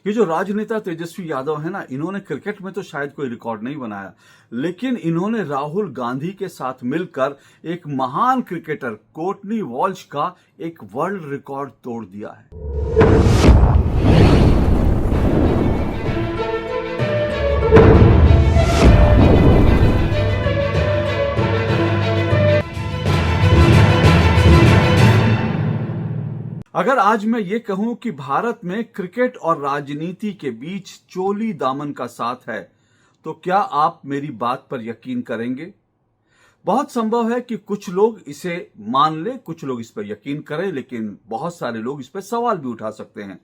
ये जो राजनेता तेजस्वी यादव है ना, इन्होंने क्रिकेट में तो शायद कोई रिकॉर्ड नहीं बनाया, लेकिन इन्होंने राहुल गांधी के साथ मिलकर एक महान क्रिकेटर कोर्टनी वॉल्श का एक वर्ल्ड रिकॉर्ड तोड़ दिया है। अगर आज मैं ये कहूं कि भारत में क्रिकेट और राजनीति के बीच चोली दामन का साथ है, तो क्या आप मेरी बात पर यकीन करेंगे? बहुत संभव है कि कुछ लोग इसे मान ले, कुछ लोग इस पर यकीन करें, लेकिन बहुत सारे लोग इस पर सवाल भी उठा सकते हैं।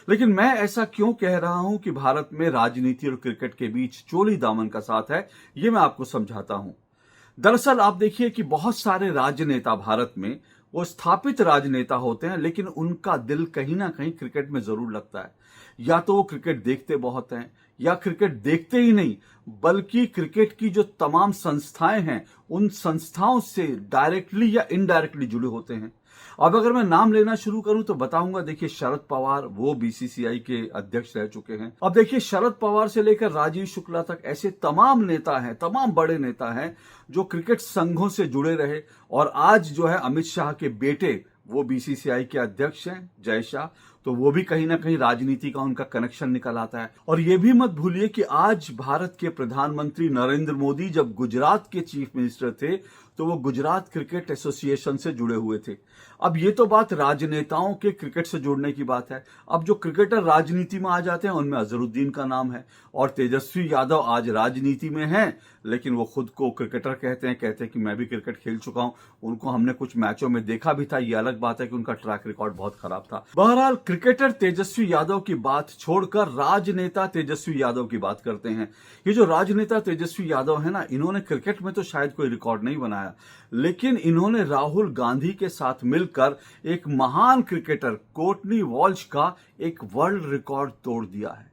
लेकिन मैं ऐसा क्यों कह रहा हूं कि भारत में राजनीति और क्रिकेट के बीच चोली दामन का साथ है, ये मैं आपको समझाता हूं। दरअसल आप देखिए कि बहुत सारे राजनेता भारत में वो स्थापित राजनेता होते हैं, लेकिन उनका दिल कहीं ना कहीं क्रिकेट में जरूर लगता है। या तो वो क्रिकेट देखते बहुत हैं, या क्रिकेट देखते ही नहीं बल्कि क्रिकेट की जो तमाम संस्थाएं हैं उन संस्थाओं से डायरेक्टली या इनडायरेक्टली जुड़े होते हैं। अब अगर मैं नाम लेना शुरू करूं तो बताऊंगा, देखिए शरद पवार वो बीसीसीआई के अध्यक्ष रह चुके हैं। अब देखिए शरद पवार से लेकर राजीव शुक्ला तक ऐसे तमाम नेता हैं, तमाम बड़े नेता हैं जो क्रिकेट संघों से जुड़े रहे, और आज जो है अमित शाह के बेटे वो बीसीसीआई के अध्यक्ष हैं, जय शाह, तो वो भी कहीं ना कहीं राजनीति का उनका कनेक्शन निकल आता है। और ये भी मत भूलिए कि आज भारत के प्रधानमंत्री नरेंद्र मोदी जब गुजरात के चीफ मिनिस्टर थे तो वो गुजरात क्रिकेट एसोसिएशन से जुड़े हुए थे। अब ये तो बात राजनेताओं के क्रिकेट से जुड़ने की बात है। अब जो क्रिकेटर राजनीति में आ जाते हैं उनमें अजहरुद्दीन का नाम है, और तेजस्वी यादव आज राजनीति में हैं, लेकिन वो खुद को क्रिकेटर कहते हैं कि मैं भी क्रिकेट खेल चुका हूं, उनको हमने कुछ मैचों में देखा भी था। ये अलग बात है कि उनका ट्रैक रिकॉर्ड बहुत खराब था। बहरहाल क्रिकेटर तेजस्वी यादव की बात छोड़कर राजनेता तेजस्वी यादव की बात करते हैं। ये जो राजनेता तेजस्वी यादव है ना, इन्होंने क्रिकेट में तो शायद कोई रिकॉर्ड नहीं बनाया, लेकिन इन्होंने राहुल गांधी के साथ मिलकर एक महान क्रिकेटर कोर्टनी वॉल्श का एक वर्ल्ड रिकॉर्ड तोड़ दिया है।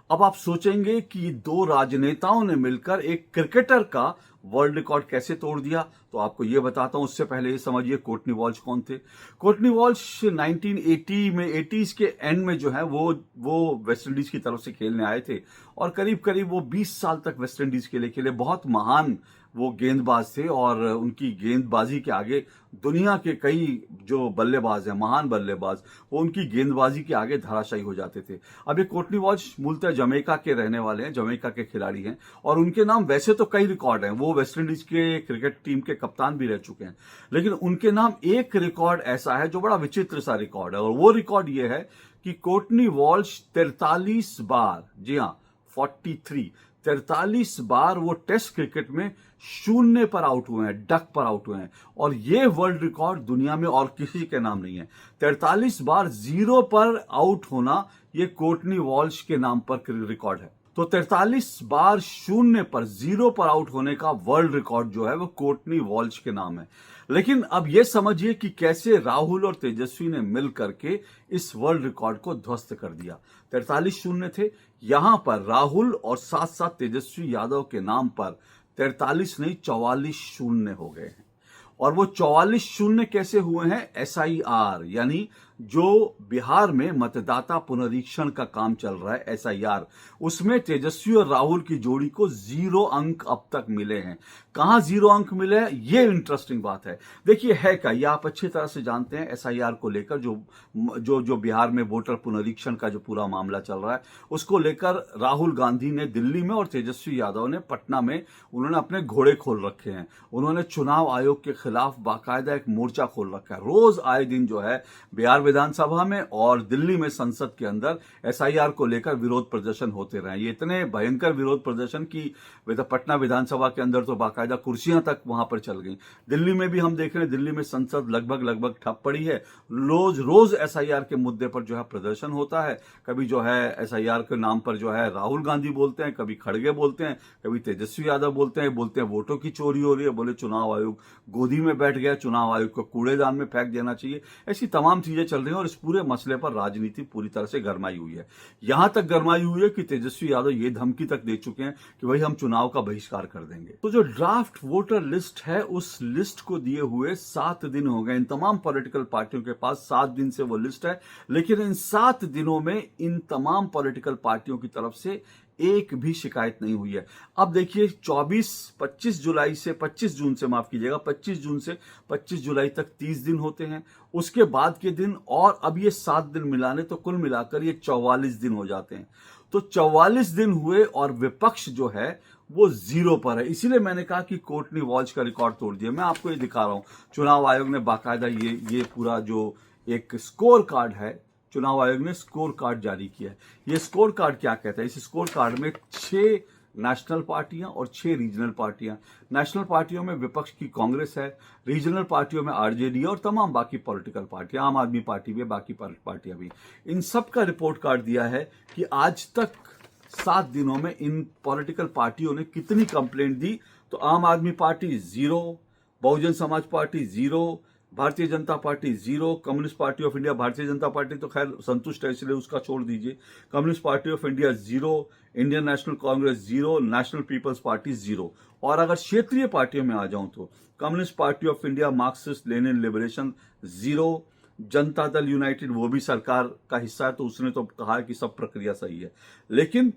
अब आप सोचेंगे कि दो राजनेताओं ने मिलकर एक क्रिकेटर का वर्ल्ड रिकॉर्ड कैसे तोड़ दिया, तो आपको यह बताता हूं। उससे पहले ये समझिए कोर्टनी वॉल्श कौन थे। कोर्टनी वॉल्श 1980 में 80s के एंड में जो है वो वेस्ट इंडीज की तरफ से खेलने आए थे, और करीब करीब वो 20 साल तक वेस्ट इंडीज के लिए खेले। बहुत महान वो गेंदबाज थे, और उनकी गेंदबाजी के आगे दुनिया के कई जो बल्लेबाज हैं, महान बल्लेबाज, वो उनकी गेंदबाजी के आगे धराशायी हो जाते थे। अब ये कोर्टनी वॉल्श मूलतः जमैका के रहने वाले हैं, जमैका के खिलाड़ी हैं, और उनके नाम वैसे तो कई रिकॉर्ड हैं। वो वेस्ट इंडीज के क्रिकेट टीम के कप्तान भी रह चुके हैं, लेकिन उनके नाम एक रिकॉर्ड ऐसा है जो बड़ा विचित्र सा रिकॉर्ड है, और वो रिकॉर्ड ये है कि कोर्टनी वॉल्श 43 बार, जी हाँ 43 बार वो टेस्ट क्रिकेट में शून्य पर आउट हुए हैं, डक पर आउट हुए हैं, और ये वर्ल्ड रिकॉर्ड दुनिया में और किसी के नाम नहीं है। 43 बार जीरो पर आउट होना ये कोर्टनी वॉल्श के नाम पर रिकॉर्ड है। तो 43 बार शून्य पर, जीरो पर आउट होने का वर्ल्ड रिकॉर्ड जो है वो कोर्टनी वॉल्श के नाम है। लेकिन अब यह समझिए कि कैसे राहुल और तेजस्वी ने मिल करके इस वर्ल्ड रिकॉर्ड को ध्वस्त कर दिया। 43 शून्य थे, यहां पर राहुल और साथ साथ तेजस्वी यादव के नाम पर 43 नहीं 44 शून्य हो गए हैं। और वो 44 शून्य कैसे हुए हैं? SIR, यानी जो बिहार में मतदाता पुनरीक्षण का काम चल रहा है, SIR, उसमें तेजस्वी और राहुल की जोड़ी को 0 अंक अब तक मिले हैं। कहां 0 अंक मिले हैं, ये इंटरेस्टिंग बात है। देखिए है क्या, ये आप अच्छी तरह से जानते हैं। SIR को लेकर जो बिहार में वोटर पुनरीक्षण का जो पूरा मामला चल रहा है, उसको लेकर राहुल गांधी ने दिल्ली में और तेजस्वी यादव ने पटना में उन्होंने अपने घोड़े खोल रखे हैं। उन्होंने चुनाव आयोग के खिलाफ बाकायदा एक मोर्चा खोल रखा है। रोज आए दिन जो है बिहार विधानसभा में और दिल्ली में संसद के अंदर SIR को लेकर विरोध प्रदर्शन होते रहे। ये इतने भयंकर विरोध प्रदर्शन की पटना विधानसभा के अंदर तो बाकायदा कुर्सियां तक वहां पर चल गई। दिल्ली में भी हम देख रहे हैं, दिल्ली में संसद लगभग ठप पड़ी है। रोज SIR के मुद्दे पर जो है प्रदर्शन होता है। कभी जो है SIR के नाम पर जो है राहुल गांधी बोलते हैं, कभी खड़गे बोलते हैं, कभी तेजस्वी यादव बोलते हैं वोटों की चोरी हो रही है, बोले चुनाव आयोग गोदी में बैठ गया, चुनाव आयोग को कूड़ेदान में फेंक देना चाहिए। ऐसी तमाम चीजें चल चल रही हैं और इस पूरे मसले पर राजनीति पूरी तरह से गरमाई हुई है। यहां तक गरमाई हुई है कि तेजस्वी यादव ये धमकी तक दे चुके हैं कि भाई हम चुनाव का बहिष्कार कर देंगे। तो जो ड्राफ्ट वोटर लिस्ट है, उस लिस्ट को दिए हुए 7 दिन हो गए। इन तमाम पॉलिटिकल पार्टियों के पास 7 दिन से वो लिस्ट है, लेकिन इन 7 दिनों में इन तमाम पॉलिटिकल पार्टियों की तरफ से एक भी शिकायत नहीं हुई है। अब देखिए 25 जुलाई से 25 जून से माफ कीजिएगा 25 जून से 25 जुलाई तक 30 दिन होते हैं, उसके बाद के दिन और अब ये 7 दिन मिलाने तो कुल मिलाकर ये 44 दिन हो जाते हैं। तो 44 दिन हुए और विपक्ष जो है वो 0 पर है। इसीलिए मैंने कहा कि कोर्टनी वॉल्श का रिकॉर्ड तोड़ दिया। मैं आपको ये दिखा रहा हूं, चुनाव आयोग ने बाकायदा ये पूरा जो एक स्कोर कार्ड है, चुनाव आयोग ने स्कोर कार्ड जारी किया है। ये स्कोर कार्ड क्या कहता है? इस स्कोर कार्ड में 6 नेशनल पार्टियां और 6 रीजनल पार्टियां। नेशनल पार्टियों में विपक्ष की कांग्रेस है, रीजनल पार्टियों में आरजेडी और तमाम बाकी पॉलिटिकल पार्टियां, आम आदमी पार्टी भी, बाकी पार्टियां भी। इन सब का रिपोर्ट कार्ड दिया है कि आज तक 7 दिनों में इन पॉलिटिकल पार्टियों ने कितनी कंप्लेंट दी। तो आम आदमी party 0, Bahujan Samaj party 0, Bharatiya Janata party 0, communist Party of India, Bharatiya Janata party तो खैर संतुष्ट है इसलिए उसका छोड़ दीजिए, Communist Party of India 0, Indian National Congress 0, National People's Party 0। और अगर क्षेत्रीय पार्टियों में आ जाऊं तो Communist Party of India, Marxist Lenin Liberation 0, Janata दल यूनाइटेड वो भी सरकार का हिस्सा है तो उसने तो कहा कि सब प्रक्रिया सही है, लेकिन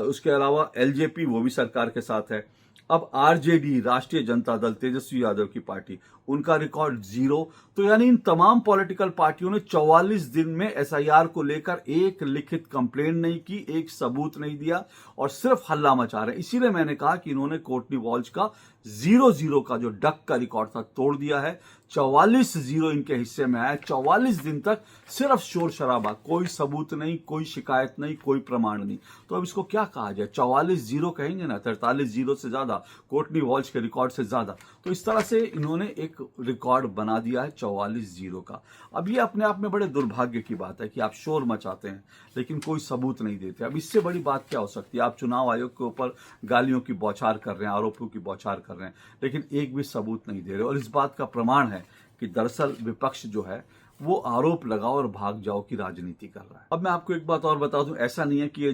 उसके अलावा एलजेपी वो भी सरकार के साथ है। अब आरजेडी, राष्ट्रीय जनता दल, तेजस्वी यादव की पार्टी, उनका रिकॉर्ड 0। तो यानी इन तमाम पॉलिटिकल पार्टियों ने 44 दिन में एसआईआर को लेकर एक लिखित कंप्लेंट नहीं की, एक सबूत नहीं दिया और सिर्फ हल्ला मचा रहे। इसीलिए मैंने कहा कि इन्होंने कोर्टनी वॉल्श का 0-0 का जो डक का रिकॉर्ड था तोड़ दिया है। 44-0 इनके हिस्से में आया। 44 दिन तक सिर्फ शोर शराबा, कोई सबूत नहीं, कोई शिकायत नहीं, कोई प्रमाण नहीं। तो अब इसको क्या कहा जाए? 44-0 कहेंगे ना, 43-0 से ज्यादा, कोर्टनी वॉल्श के रिकॉर्ड से ज्यादा। तो इस तरह से इन्होंने एक रिकॉर्ड बना दिया है 44-0 का। अब ये अपने आप में बड़े दुर्भाग्य की बात है कि आप शोर मचाते हैं लेकिन कोई सबूत नहीं देते। अब इससे बड़ी बात क्या हो सकती है? आप चुनाव आयोग के ऊपर गालियों की बौछार कर रहे हैं, आरोपों की बौछार कर रहे हैं, लेकिन एक भी सबूत नहीं दे रहे। और इस बात का प्रमाण है कि दरअसल विपक्ष जो है वो आरोप लगाओ और भाग जाओ की राजनीति कर रहा है। अब मैं आपको एक बात और बता दूं, ऐसा नहीं है कि ये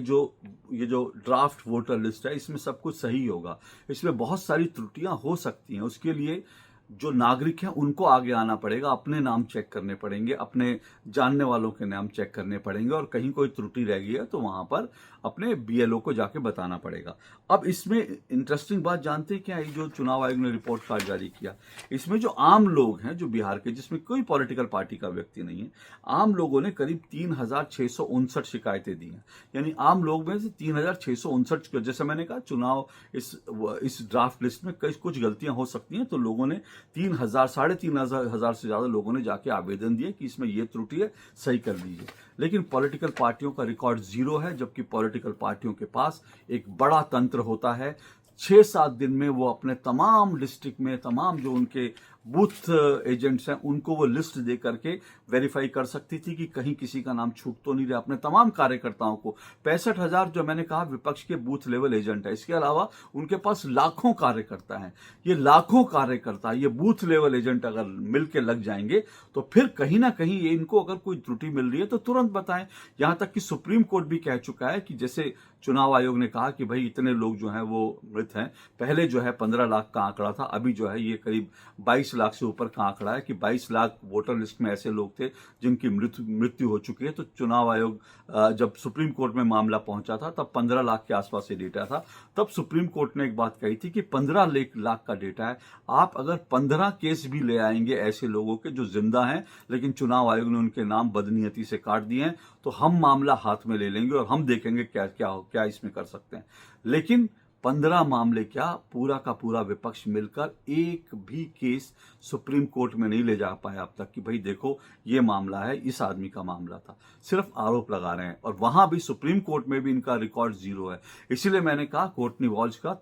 जो ड्राफ्ट वोटर लिस्ट है इसमें सब कुछ सही होगा। इसमें बहुत सारी त्रुटियां हो सकती हैं। उसके लिए जो नागरिक हैं उनको आगे आना पड़ेगा, अपने नाम चेक करने पड़ेंगे, अपने जानने वालों के नाम चेक करने पड़ेंगे और कहीं कोई त्रुटि रह गई है तो वहां पर अपने बीएलओ को जाके बताना पड़ेगा। अब इसमें इंटरेस्टिंग बात जानते हैं क्या? ये जो चुनाव आयोग ने रिपोर्ट कार्ड जारी किया, इसमें जो आम लोग हैं जो बिहार के, जिसमें कोई पॉलिटिकल पार्टी का व्यक्ति नहीं है, आम लोगों ने करीब 3659 शिकायतें दी हैं। यानी आम लोग में से 3659, जैसे मैंने कहा चुनाव इस ड्राफ्ट लिस्ट में कुछ गलतियां हो सकती हैं, तो लोगों ने 3,000 3,500 से ज्यादा लोगों ने जाके आवेदन दिए कि इसमें ये त्रुटि है, सही कर दीजिए। लेकिन पॉलिटिकल पार्टियों का रिकॉर्ड 0 है, जबकि पॉलिटिकल पार्टियों के पास एक बड़ा तंत्र होता है। 6-7 दिन में वो अपने तमाम डिस्ट्रिक्ट में तमाम जो उनके बूथ एजेंट्स हैं उनको वो लिस्ट दे करके वेरीफाई कर सकती थी कि कहीं किसी का नाम छूट तो नहीं रहा। अपने तमाम कार्यकर्ताओं को 65,000 जो मैंने कहा विपक्ष के बूथ लेवल एजेंट है, इसके अलावा उनके पास लाखों कार्यकर्ता हैं। ये लाखों कार्यकर्ता, ये बूथ लेवल एजेंट अगर मिलकर लग जाएंगे तो फिर कहीं ना कहीं ये इनको अगर कोई त्रुटि मिल रही है तो तुरंत बताएं। यहां तक कि सुप्रीम कोर्ट भी कह चुका है कि जैसे चुनाव आयोग ने कहा कि भाई इतने लोग जो हैं वो मृत हैं, पहले जो है 15 लाख का आंकड़ा था, अभी जो है ये करीब 22 लाख से ऊपर का आंकड़ा है कि 22 लाख वोटर लिस्ट में ऐसे लोग थे जिनकी मृत्यु हो चुकी है। तो चुनाव आयोग जब सुप्रीम कोर्ट में मामला पहुंचा था तब 15 लाख के आसपास ये डेटा था। तब सुप्रीम कोर्ट ने एक बात कही थी कि 15 लाख का डेटा है, आप अगर 15 केस भी ले आएंगे ऐसे लोगों के जो जिंदा हैं लेकिन चुनाव आयोग ने उनके नाम बदनीयती से काट दिए हैं, तो हम मामला हाथ में ले लेंगे और हम देखेंगे क्या इसमें कर सकते हैं। लेकिन 15 मामले क्या, पूरा का पूरा विपक्ष मिलकर एक भी केस सुप्रीम कोर्ट में नहीं ले जा पाया अब तक कि भाई देखो ये मामला है, इस आदमी का मामला था। सिर्फ आरोप लगा रहे हैं और वहां भी सुप्रीम कोर्ट में भी इनका रिकॉर्ड 0 है। इसीलिए मैंने कहा कोर्टनी वॉल्श का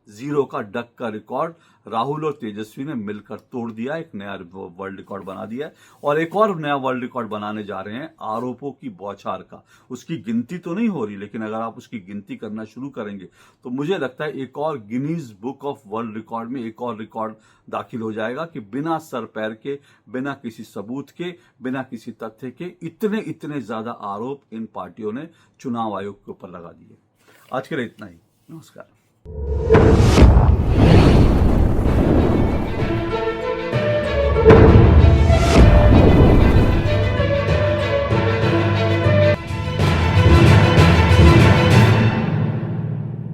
जीरो का डक का रिकॉर्ड राहुल और तेजस्वी ने मिलकर तोड़ दिया, एक नया वर्ल्ड रिकॉर्ड बना दिया है। और एक और नया वर्ल्ड रिकॉर्ड बनाने जा रहे हैं आरोपों की बौछार का। उसकी गिनती तो नहीं हो रही, लेकिन अगर आप उसकी गिनती करना शुरू करेंगे तो मुझे लगता है एक और Guinness book of world record में एक और रिकॉर्ड दाखिल हो जाएगा कि बिना सर पैर के, बिना किसी सबूत के, बिना किसी तथ्य के इतने इतने ज्यादा आरोप इन पार्टियों ने चुनाव आयोग के ऊपर लगा दिए। आज के लिए इतना ही। नमस्कार।